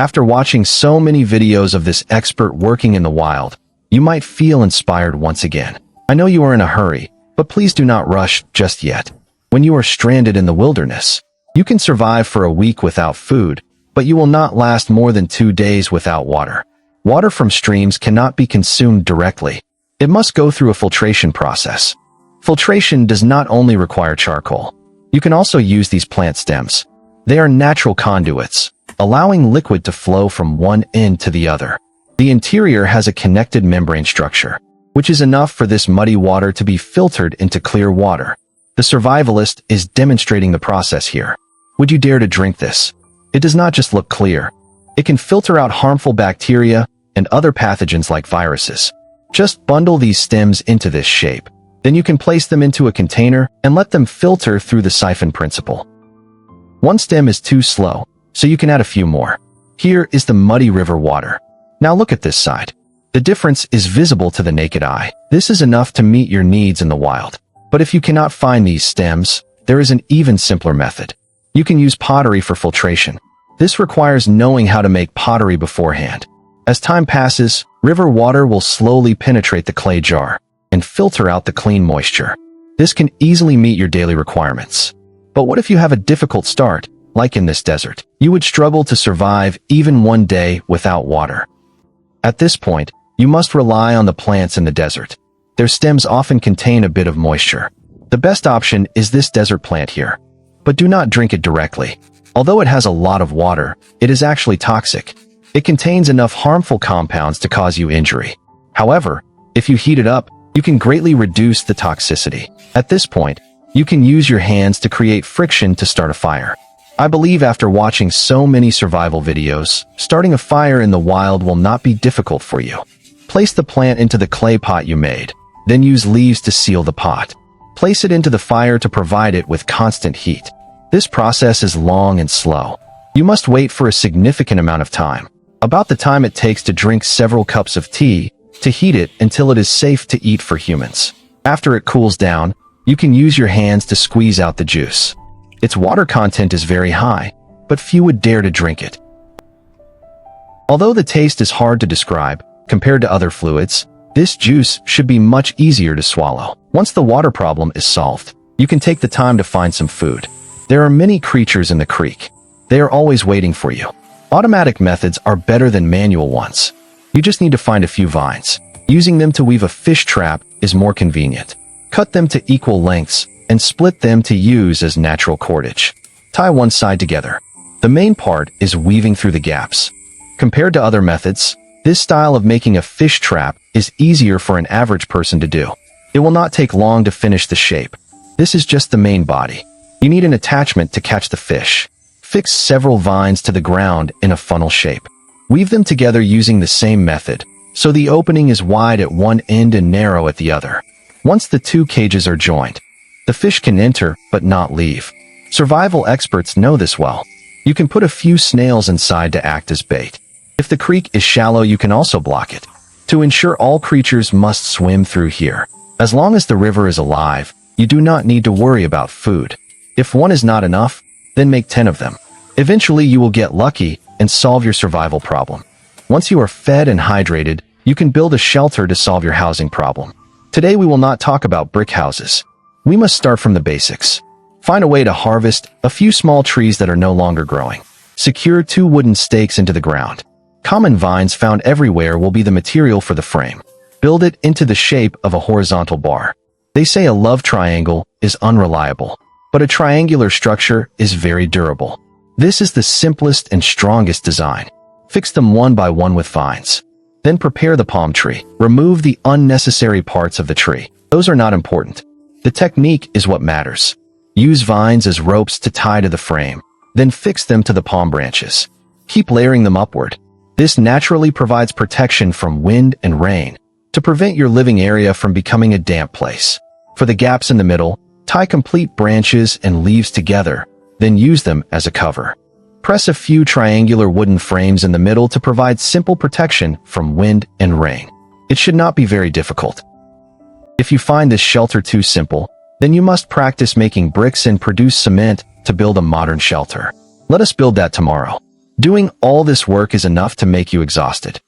After watching so many videos of this expert working in the wild, you might feel inspired once again. I know you are in a hurry, but please do not rush just yet. When you are stranded in the wilderness, you can survive for a week without food, but you will not last more than 2 days without water. Water from streams cannot be consumed directly. It must go through a filtration process. Filtration does not only require charcoal. You can also use these plant stems. They are natural conduits, allowing liquid to flow from one end to the other. The interior has a connected membrane structure, which is enough for this muddy water to be filtered into clear water. The survivalist is demonstrating the process here. Would you dare to drink this? It does not just look clear. It can filter out harmful bacteria and other pathogens like viruses. Just bundle these stems into this shape. Then you can place them into a container and let them filter through the siphon principle. One stem is too slow, so you can add a few more. Here is the muddy river water. Now look at this side. The difference is visible to the naked eye. This is enough to meet your needs in the wild. But if you cannot find these stems, there is an even simpler method. You can use pottery for filtration. This requires knowing how to make pottery beforehand. As time passes, river water will slowly penetrate the clay jar and filter out the clean moisture. This can easily meet your daily requirements. But what if you have a difficult start, like in this desert? You would struggle to survive even 1 day without water. At this point, you must rely on the plants in the desert. Their stems often contain a bit of moisture. The best option is this desert plant here. But do not drink it directly. Although it has a lot of water, it is actually toxic. It contains enough harmful compounds to cause you injury. However, if you heat it up, you can greatly reduce the toxicity. At this point, you can use your hands to create friction to start a fire. I believe after watching so many survival videos, starting a fire in the wild will not be difficult for you. Place the plant into the clay pot you made, then use leaves to seal the pot. Place it into the fire to provide it with constant heat. This process is long and slow. You must wait for a significant amount of time, about the time it takes to drink several cups of tea, to heat it until it is safe to eat for humans. After it cools down, you can use your hands to squeeze out the juice. Its water content is very high, but few would dare to drink it. Although the taste is hard to describe, compared to other fluids, this juice should be much easier to swallow. Once the water problem is solved, you can take the time to find some food. There are many creatures in the creek. They are always waiting for you. Automatic methods are better than manual ones. You just need to find a few vines. Using them to weave a fish trap is more convenient. Cut them to equal lengths and split them to use as natural cordage. Tie one side together. The main part is weaving through the gaps. Compared to other methods, this style of making a fish trap is easier for an average person to do. It will not take long to finish the shape. This is just the main body. You need an attachment to catch the fish. Fix several vines to the ground in a funnel shape. Weave them together using the same method, so the opening is wide at one end and narrow at the other. Once the two cages are joined, the fish can enter but not leave. Survival experts know this well. You can put a few snails inside to act as bait. If the creek is shallow, you can also block it. To ensure all creatures must swim through here. As long as the river is alive, you do not need to worry about food. If one is not enough, then make 10 of them. Eventually you will get lucky and solve your survival problem. Once you are fed and hydrated, you can build a shelter to solve your housing problem. Today we will not talk about brick houses. We must start from the basics. Find a way to harvest a few small trees that are no longer growing. Secure 2 wooden stakes into the ground. Common vines found everywhere will be the material for the frame. Build it into the shape of a horizontal bar. They say a love triangle is unreliable, but a triangular structure is very durable. This is the simplest and strongest design. Fix them one by one with vines. Then prepare the palm tree. Remove the unnecessary parts of the tree. Those are not important. The technique is what matters. Use vines as ropes to tie to the frame, then fix them to the palm branches. Keep layering them upward. This naturally provides protection from wind and rain to prevent your living area from becoming a damp place. For the gaps in the middle, tie complete branches and leaves together, then use them as a cover. Press a few triangular wooden frames in the middle to provide simple protection from wind and rain. It should not be very difficult. If you find this shelter too simple, then you must practice making bricks and produce cement to build a modern shelter. Let us build that tomorrow. Doing all this work is enough to make you exhausted.